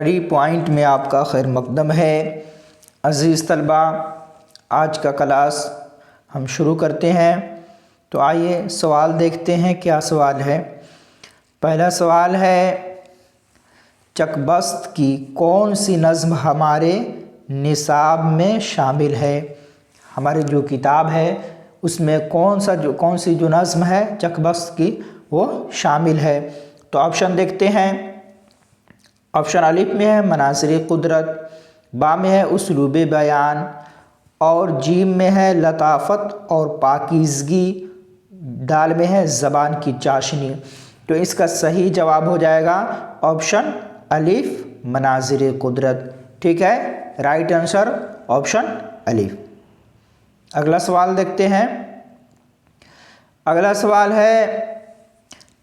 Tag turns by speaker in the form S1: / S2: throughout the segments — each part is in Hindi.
S1: स्टडी पॉइंट में आपका खैर मकदम है। अज़ीज़ तलबा, आज का क्लास हम शुरू करते हैं। तो आइए सवाल देखते हैं, क्या सवाल है। पहला सवाल है, चकबस्त की कौन सी नज़्म हमारे निसाब में शामिल है। हमारी जो किताब है उसमें कौन सी जो नज़्म है चकबस्त की वो शामिल है। तो ऑप्शन देखते हैं। ऑप्शन अलिफ में है मनासिर कुदरत, बा में है उसलूब बयान और जीम में है लताफ़त और पाकीज़गी, दाल में है ज़बान की चाशनी। तो इसका सही जवाब हो जाएगा ऑप्शन अलिफ मनासिर कुदरत। ठीक है, राइट आंसर ऑप्शन अलिफ। अगला सवाल देखते हैं। अगला सवाल है,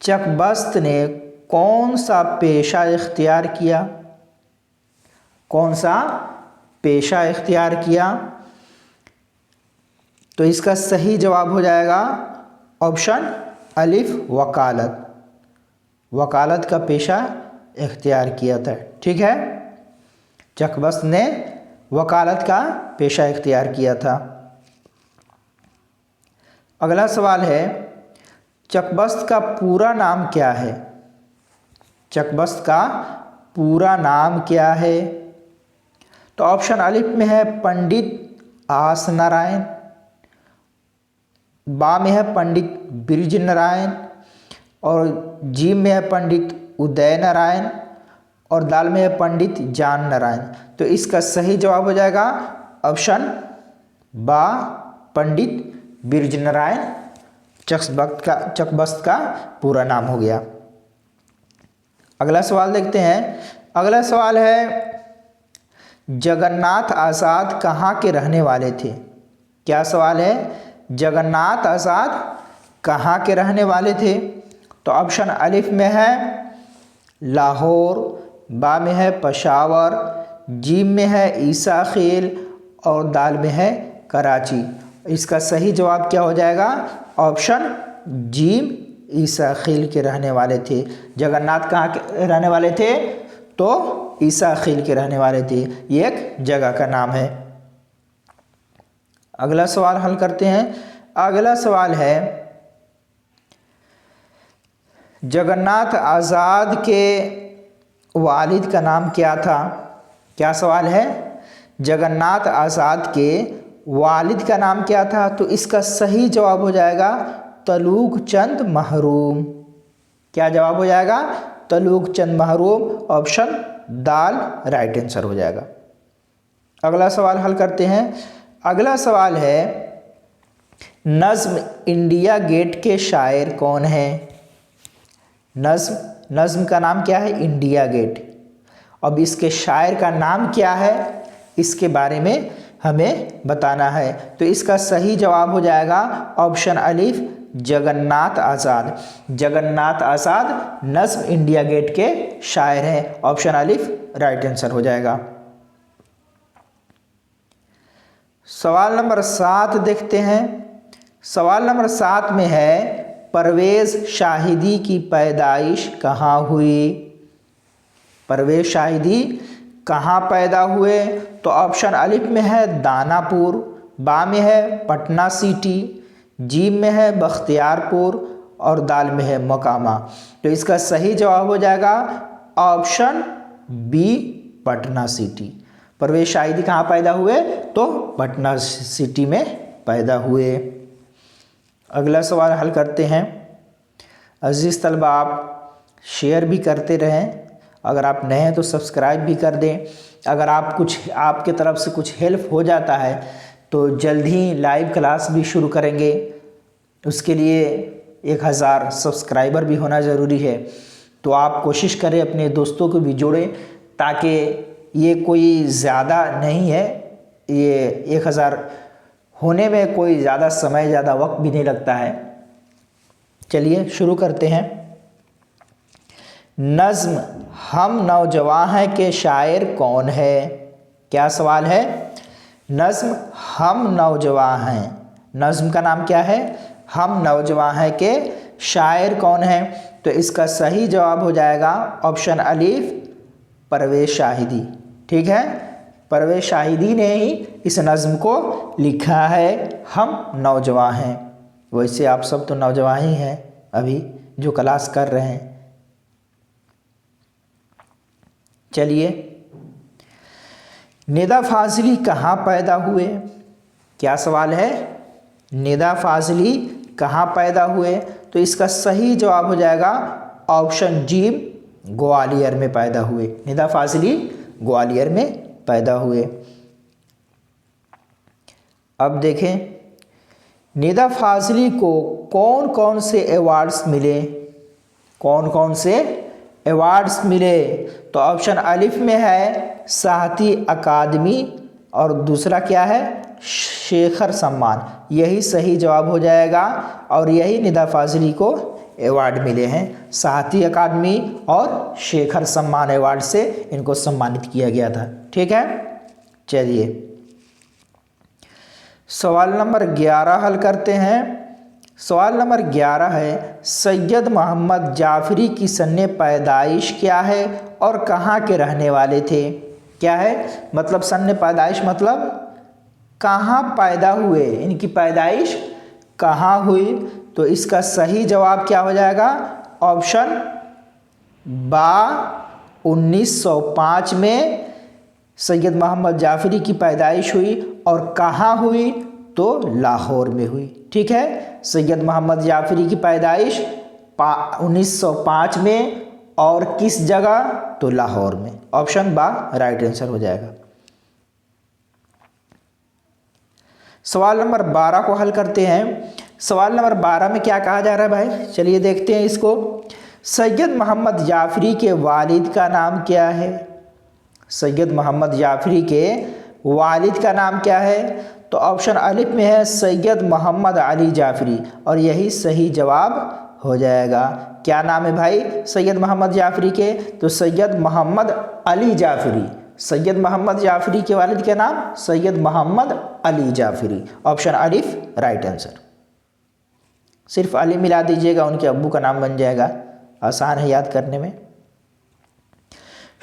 S1: चकबस्त ने कौन सा पेशा इख्तियार किया। कौन सा पेशा इख्तियार किया। तो इसका सही जवाब हो जाएगा ऑप्शन अलिफ वकालत। वकालत का पेशा इख्तियार किया था। ठीक है, चकबस्त ने वकालत का पेशा इख्तियार किया था। अगला सवाल है, चकबस्त का पूरा नाम क्या है। चकबस्त का पूरा नाम क्या है। तो ऑप्शन अलिफ में है पंडित आस नारायण, बा में है पंडित बिरज नारायण और जीम में है पंडित उदय नारायण और दाल में है पंडित जान नारायण। तो इसका सही जवाब हो जाएगा ऑप्शन बा, पंडित बिरज नारायण चकबस्त का पूरा नाम हो गया। अगला सवाल देखते हैं। अगला सवाल है, जगन्नाथ आज़ाद कहाँ के रहने वाले थे। क्या सवाल है, जगन्नाथ आज़ाद कहाँ के रहने वाले थे। तो ऑप्शन अलिफ में है लाहौर, बा में है पेशावर, जीम में है ईसा खेल और दाल में है कराची। इसका सही जवाब क्या हो जाएगा ऑप्शन जीम, ईसा खेल के रहने वाले थे। जगन्नाथ कहाँ के रहने वाले थे, तो ईसा खेल के रहने वाले थे। ये एक जगह का नाम है। अगला सवाल हल करते हैं। अगला सवाल है, जगन्नाथ आज़ाद के वालिद का नाम क्या था। क्या सवाल है, जगन्नाथ आज़ाद के वालिद का नाम क्या था। तो इसका सही जवाब हो जाएगा तलूक चंद महरूम। क्या जवाब हो जाएगा, तलूक चंद महरूम। ऑप्शन दाल राइट आंसर हो जाएगा। अगला सवाल हल करते हैं। अगला सवाल है, नज़्म इंडिया गेट के शायर कौन है। नज़्म का नाम क्या है, इंडिया गेट। अब इसके शायर का नाम क्या है, इसके बारे में हमें बताना है। तो इसका सही जवाब हो जाएगा ऑप्शन अलिफ जगन्नाथ आज़ाद। जगन्नाथ आज़ाद नज़्म इंडिया गेट के शायर हैं। ऑप्शन अलिफ राइट आंसर हो जाएगा। सवाल नंबर 7 देखते हैं। सवाल नंबर 7 में है, परवेज़ शाहिदी की पैदाइश कहाँ हुई। परवेज़ शाहिदी कहाँ पैदा हुए। तो ऑप्शन अलिफ में है दानापुर, बा में है पटना सिटी, जीम में है बख्तियारपुर और दाल में है मकामा। तो इसका सही जवाब हो जाएगा option B, Patna city. Parvez Shahidi कहाँ पैदा हुए, तो पटना सिटी में पैदा हुए। अगला सवाल हल करते हैं। अजीज़ तलबा, आप शेयर भी करते रहें। अगर आप नए हैं तो सब्सक्राइब भी कर दें। अगर आपके तरफ से कुछ हेल्प हो जाता है तो जल्द ही लाइव क्लास भी शुरू करेंगे। उसके लिए 1000 सब्सक्राइबर भी होना ज़रूरी है। तो आप कोशिश करें अपने दोस्तों को भी जोड़ें, ताकि ये कोई ज़्यादा नहीं है, ये 1000 होने में कोई ज़्यादा समय, ज़्यादा वक्त भी नहीं लगता है। चलिए शुरू करते हैं। नज़्म हम नौजवां हैं के शायर कौन है। क्या सवाल है, नज़्म हम नौजवां हैं, नज़्म का नाम क्या है, हम नौजवां हैं के शायर कौन है। तो इसका सही जवाब हो जाएगा ऑप्शन अलिफ परवेज शाहिदी। ठीक है, परवेज शाहिदी ने ही इस नज़्म को लिखा है, हम नौजवान हैं। वैसे आप सब तो नौजवान ही हैं अभी जो क्लास कर रहे हैं। चलिए, निदा फाजली कहाँ पैदा हुए? क्या सवाल है? निदा फाजली कहाँ पैदा हुए? तो इसका सही जवाब हो जाएगा ऑप्शन जी, ग्वालियर में पैदा हुए। निदा फाजली ग्वालियर में पैदा हुए। अब देखें, निदा फाजली को कौन कौन से अवार्ड्स मिले? कौन कौन से अवार्ड्स मिले? तो ऑप्शन अलिफ में है साहित्य अकादमी और दूसरा क्या है? शेखर सम्मान। यही सही जवाब हो जाएगा और यही निदा फाजली को अवार्ड मिले हैं। साहित्य अकादमी और शेखर सम्मान अवार्ड से इनको सम्मानित किया गया था। ठीक है, चलिए सवाल नंबर 11 हल करते हैं। सवाल नंबर 11 है, सैयद मोहम्मद जाफरी की सन्ने पैदाइश क्या है और कहाँ के रहने वाले थे? क्या है मतलब सन्ने पैदाइश मतलब कहाँ पैदा हुए, इनकी पैदाइश कहाँ हुई? तो इसका सही जवाब क्या हो जाएगा? ऑप्शन बा 1905 में सैयद मोहम्मद जाफरी की पैदाइश हुई और कहाँ हुई? तो लाहौर में हुई। ठीक है, सैयद मोहम्मद जाफरी की पैदाइश 1905 में और किस जगह? तो लाहौर में। ऑप्शन बा राइट आंसर हो जाएगा। सवाल नंबर 12 को हल करते हैं। सवाल नंबर 12 में क्या कहा जा रहा है भाई? चलिए देखते हैं इसको। सैयद मोहम्मद जाफरी के वालिद का नाम क्या है? सैयद मोहम्मद जाफरी के वालिद का नाम क्या है? तो ऑप्शन अलिफ में है सैयद मोहम्मद अली जाफरी और यही सही जवाब हो जाएगा। क्या नाम है भाई सैयद मोहम्मद जाफरी के? तो सैयद मोहम्मद अली जाफरी। सैयद मोहम्मद जाफरी के वालिद का नाम सैयद मोहम्मद अली जाफरी। ऑप्शन अलिफ राइट आंसर। सिर्फ अली मिला दीजिएगा, उनके अब्बू का नाम बन जाएगा, आसान है याद करने में।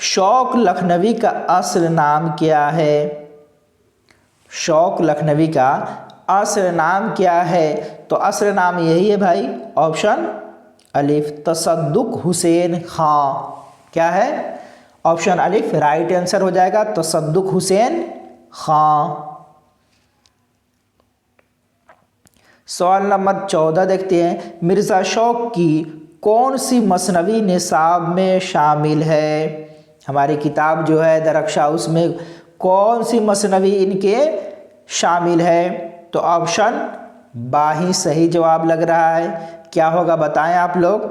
S1: शौक लखनवी का असल नाम क्या है? शौक लखनवी का असल नाम क्या है? तो असल नाम यही है भाई, ऑप्शन अलिफ तसद्दुक हुसैन खां। क्या है? ऑप्शन अलिफ राइट आंसर हो जाएगा, तसद्दुक हुसैन खां। सवाल नंबर 14 देखते हैं। मिर्ज़ा शौक की कौन सी मसनवी निसाब में शामिल है? हमारी किताब जो है दरख्शा, उसमें कौन सी मसनवी इनके शामिल है? तो ऑप्शन बा ही सही जवाब लग रहा है। क्या होगा बताएं आप लोग?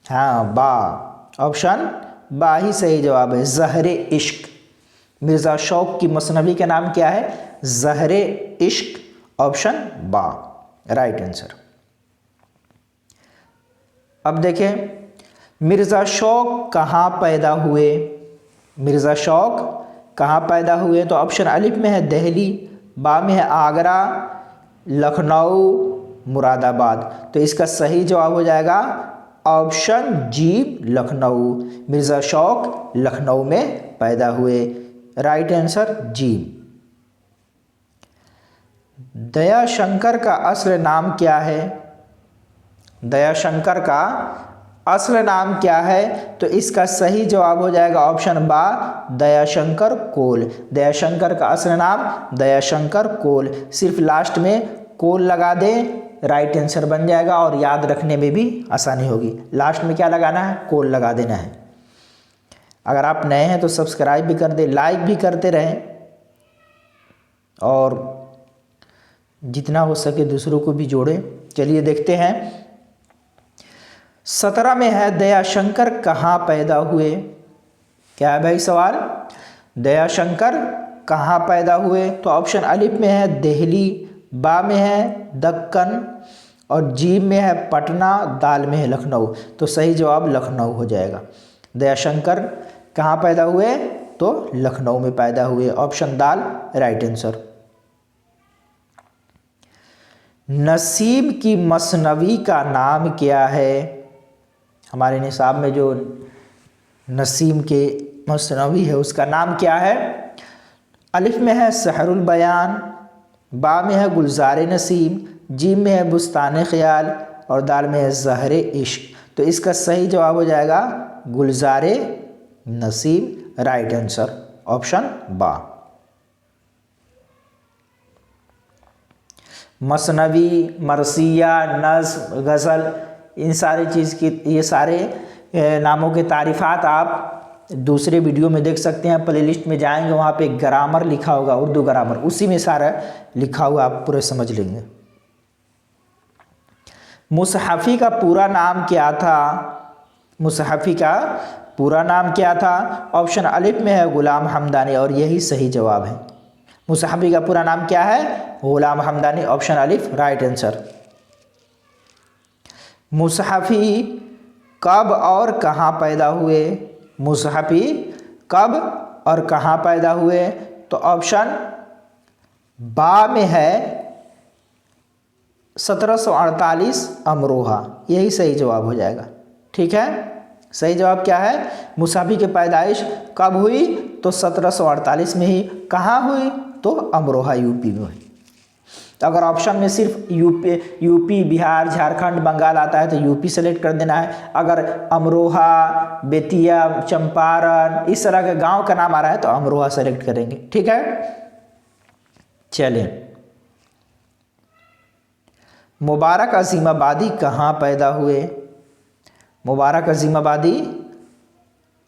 S1: हाँ, बा, ऑप्शन बा ही सही जवाब है, ज़हरे इश्क। मिर्ज़ा शौक की मसनवी का नाम क्या है? ज़हरे इश्क। ऑप्शन बा राइट आंसर। अब देखें, मिर्ज़ा शौक कहाँ पैदा हुए? मिर्ज़ा शौक कहाँ पैदा हुए? तो ऑप्शन अलिफ में है दिल्ली, बा में है आगरा, लखनऊ, मुरादाबाद। तो इसका सही जवाब हो जाएगा ऑप्शन जी लखनऊ। मिर्ज़ा शौक लखनऊ में पैदा हुए। राइट आंसर जी। दयाशंकर का असल नाम क्या है? दयाशंकर का असल नाम क्या है? तो इसका सही जवाब हो जाएगा ऑप्शन बा दयाशंकर कोल। दयाशंकर का असल नाम दयाशंकर कोल। सिर्फ लास्ट में कोल लगा दें, राइट आंसर बन जाएगा और याद रखने में भी आसानी होगी। लास्ट में क्या लगाना है? कोल लगा देना है। अगर आप नए हैं तो सब्सक्राइब भी कर दें, लाइक भी करते रहें और जितना हो सके दूसरों को भी जोड़ें। चलिए देखते हैं। 17 में है दयाशंकर कहाँ पैदा हुए? क्या है भाई सवाल? दयाशंकर कहाँ पैदा हुए? तो ऑप्शन अलिफ में है दिल्ली, बा में है दक्कन और जीम में है पटना, दाल में है लखनऊ। तो सही जवाब लखनऊ हो जाएगा। दयाशंकर कहाँ पैदा हुए? तो लखनऊ में पैदा हुए। ऑप्शन दाल राइट आंसर। नसीब की मसनवी का नाम क्या है? हमारे निसाब में जो नसीम के मसनवी है उसका नाम क्या है? अलिफ में है सहरुल बयान, बा में है गुलजार नसीम, जीम में है बुस्तान ख्याल और दाल में है ज़हर इश्क। तो इसका सही जवाब हो जाएगा गुलजार नसीम, राइट आंसर ऑप्शन बा। मसनवी, मरसिया, नज़्म, गज़ल, इन सारी चीज़ की ये सारे नामों के तारीफ़ात आप दूसरे वीडियो में देख सकते हैं। प्लेलिस्ट में जाएंगे वहाँ पे ग्रामर लिखा होगा, उर्दू ग्रामर, उसी में सारा लिखा हुआ आप पूरे समझ लेंगे। मुसहफ़ी का पूरा नाम क्या था? मुसहफ़ी का पूरा नाम क्या था? ऑप्शन अलिफ में है ग़ुलाम हमदानी और यही सही जवाब है। मुसहफ़ी का पूरा नाम क्या है? ग़ुलाम हमदानी, ऑप्शन अलिफ राइट आंसर। मुसहफ़ी कब और कहाँ पैदा हुए? मुसहफ़ी कब और कहाँ पैदा हुए? तो ऑप्शन बा में है 1748 अमरोहा, यही सही जवाब हो जाएगा। ठीक है, सही जवाब क्या है? मुसहफ़ी की पैदाइश कब हुई? तो 1748 में ही। कहाँ हुई? तो अमरोहा यूपी में हुई। तो अगर ऑप्शन में सिर्फ यूपी, बिहार, झारखंड, बंगाल आता है तो यूपी सेलेक्ट कर देना है। अगर अमरोहा, बेतिया, चंपारण इस तरह के गांव का नाम आ रहा है तो अमरोहा सेलेक्ट करेंगे। ठीक है, चलिए। मुबारक अज़ीमाबादी कहाँ पैदा हुए? मुबारक अज़ीमाबादी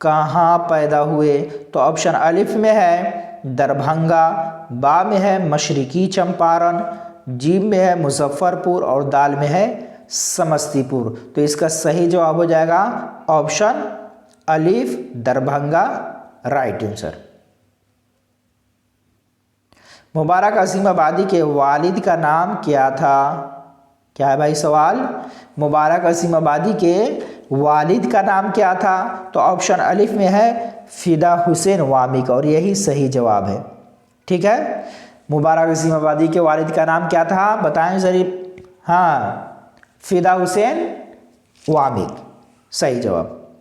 S1: कहाँ पैदा हुए? तो ऑप्शन अलिफ में है दरभंगा, बा में है मशरिकी चंपारण, जीम में है मुजफ्फरपुर और दाल में है समस्तीपुर। तो इसका सही जवाब हो जाएगा ऑप्शन अलिफ दरभंगा, राइट आंसर। मुबारक अज़ीमाबादी के वालिद का नाम क्या था? क्या है भाई सवाल? मुबारक अज़ीमाबादी के वालिद का नाम क्या था? तो ऑप्शन अलिफ में है फ़िदा हुसैन वामिक और यही सही जवाब है। ठीक है, मुबारक अज़ीमाबादी के वालिद का नाम क्या था? बताएं ज़रीब। हाँ, फ़िदा हुसैन वामिक, सही जवाब।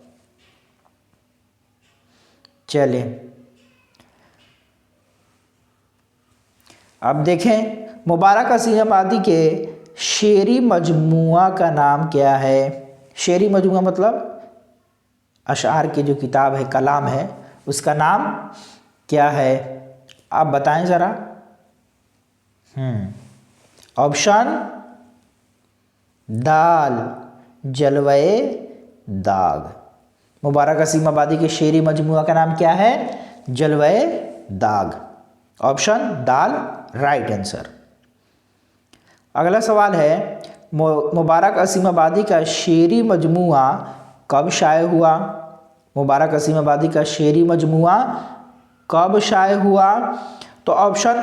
S1: चलिए अब देखें, मुबारक अज़ीमाबादी के शेरी मजमुआ का नाम क्या है? शेरी मजमुआ मतलब अशआर की जो किताब है, कलाम है, उसका नाम क्या है? आप बताएं ज़रा। ऑप्शन दाल, जलवे दाग। मुबारक अज़ीमाबादी के शेरी मजमुआ का नाम क्या है? जलवे दाग, ऑप्शन दाल राइट आंसर। अगला सवाल है, मुबारक अज़ीमाबादी का शेरी मजमुआ कब शाये हुआ? मुबारक अज़ीमाबादी का शेरी मजमुआ कब शाये हुआ? तो ऑप्शन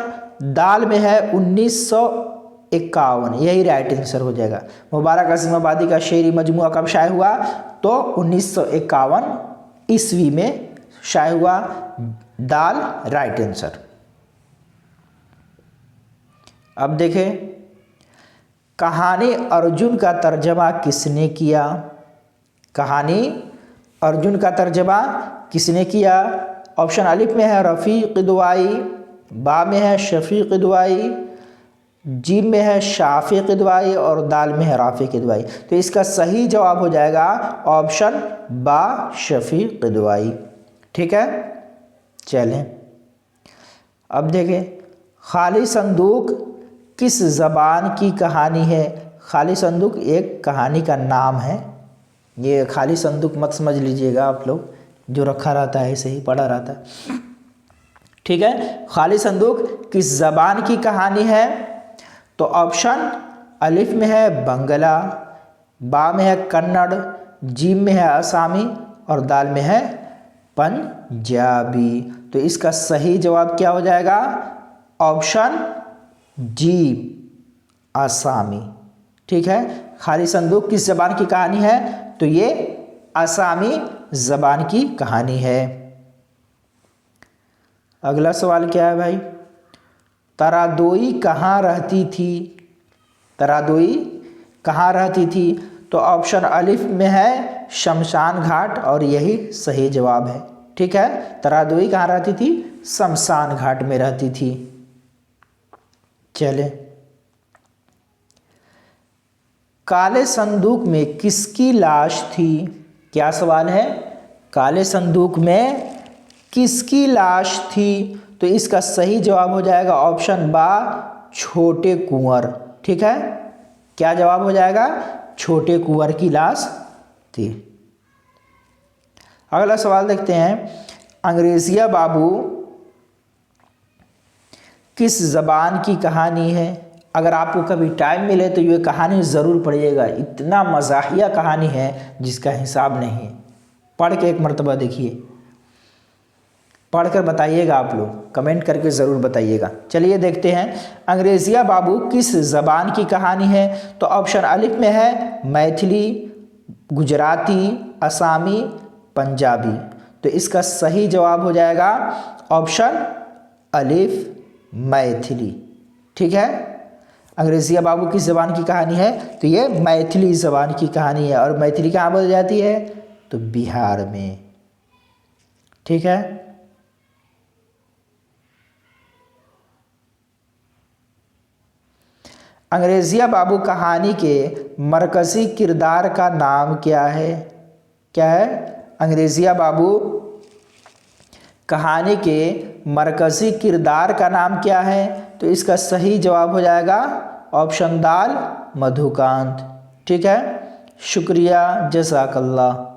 S1: दाल में है 1951, यही राइट आंसर हो जाएगा। मुबारक अज़ीमाबादी का शेरी मजमुआ कब शाये हुआ? तो 1951 ईस्वी में शाये हुआ, दाल राइट आंसर। अब देखें, कहानी अर्जुन का तर्जमा किसने किया? कहानी अर्जुन का तर्जमा किसने किया? ऑप्शन अलिफ में है रफ़ीक़ दुआई, बा में है शफ़ीक़ दुआई, जीम में है शाफ़िक़ दुआई और दाल में है राफ़िक़ दुआई। तो इसका सही जवाब हो जाएगा ऑप्शन बा शफ़ीक़ दुआई। ठीक है, चलें अब देखें, खाली संदूक किस ज़बान की कहानी है? खाली संदूक एक कहानी का नाम है। ये खाली संदूक मत समझ लीजिएगा आप लोग, जो रखा रहता है ऐसे ही पड़ा रहता है। ठीक है, खाली संदूक किस ज़बान की कहानी है? तो ऑप्शन अलिफ में है बंगला, बा में है कन्नड़, जीम में है असामी और दाल में है पंजाबी। तो इसका सही जवाब क्या हो जाएगा? ऑप्शन जी, आसामी। ठीक है, खाली संदूक किस ज़बान की कहानी है? तो ये आसामी ज़बान की कहानी है। अगला सवाल क्या है भाई? तरादोई कहाँ रहती थी? तरादोई कहाँ रहती थी? तो ऑप्शन अलिफ में है शमशान घाट, और यही सही जवाब है। ठीक है, तरादोई कहाँ रहती थी? शमशान घाट में रहती थी। चले, काले संदूक में किसकी लाश थी? क्या सवाल है? काले संदूक में किसकी लाश थी? तो इसका सही जवाब हो जाएगा ऑप्शन बा, छोटे कुंवर। ठीक है, क्या जवाब हो जाएगा? छोटे कुंवर की लाश थी। अगला सवाल देखते हैं, अंग्रेजिया बाबू किस जबान की कहानी है? अगर आपको कभी टाइम मिले तो ये कहानी ज़रूर पढ़िएगा, इतना मज़ाहिया कहानी है जिसका हिसाब नहीं। पढ़ के एक मर्तबा देखिए, पढ़कर बताइएगा, आप लोग कमेंट करके ज़रूर बताइएगा। चलिए देखते हैं, अंग्रेजिया बाबू किस ज़बान की कहानी है? तो ऑप्शन अलिफ में है मैथिली, गुजराती, असामी, पंजाबी। तो इसका सही जवाब हो जाएगा ऑप्शन अलिफ, मैथिली। ठीक है, अंग्रेजिया बाबू किस ज़बान की कहानी है? तो ये मैथिली ज़बान की कहानी है। और मैथिली कहाँ बोली जाती है? तो बिहार में। ठीक है, अंग्रेजिया बाबू कहानी के मरकज़ी किरदार का नाम क्या है? क्या है? अंग्रेजिया बाबू कहानी के मरकज़ी किरदार का नाम क्या है? तो इसका सही जवाब हो जाएगा ऑप्शन दाल, मधुकांत। ठीक है, शुक्रिया, जज़ाकल्लाह।